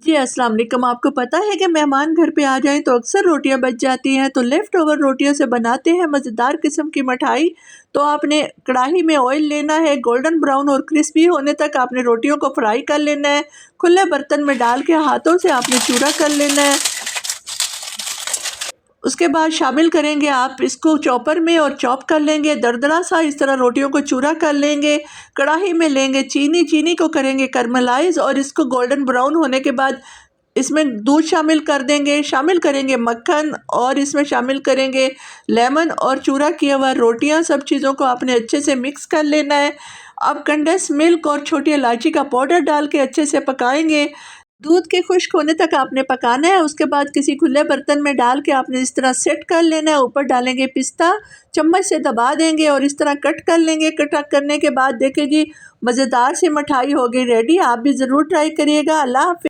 जी, अस्सलाम वालेकुम। आपको पता है कि मेहमान घर पे आ जाएँ तो अक्सर रोटियाँ बच जाती हैं, तो लेफ़्ट ओवर रोटियों से बनाते हैं मज़ेदार किस्म की मिठाई। तो आपने कढ़ाई में ऑयल लेना है, गोल्डन ब्राउन और क्रिस्पी होने तक आपने रोटियों को फ्राई कर लेना है। खुले बर्तन में डाल के हाथों से आपने चूरा कर लेना है। उसके बाद शामिल करेंगे आप इसको चॉपर में और चॉप कर लेंगे दरदरा सा, इस तरह रोटियों को चूरा कर लेंगे। कढ़ाई में लेंगे चीनी को करेंगे कैरमलाइज़ और इसको गोल्डन ब्राउन होने के बाद इसमें दूध शामिल कर देंगे, शामिल करेंगे मक्खन और इसमें शामिल करेंगे लेमन और चूरा किया हुआ रोटियां। सब चीज़ों को आपने अच्छे से मिक्स कर लेना है। अब कंडेंस मिल्क और छोटी इलायची का पाउडर डाल के अच्छे से पकाएंगे। दूध के खुश्क होने तक आपने पकाना है। उसके बाद किसी खुले बर्तन में डाल के आपने इस तरह सेट कर लेना है। ऊपर डालेंगे पिस्ता, चम्मच से दबा देंगे और इस तरह कट कर लेंगे। कट करने के बाद देखिए जी, मज़ेदार सी मिठाई हो गई रेडी। आप भी ज़रूर ट्राई करिएगा। अल्लाह हाफ़िज़।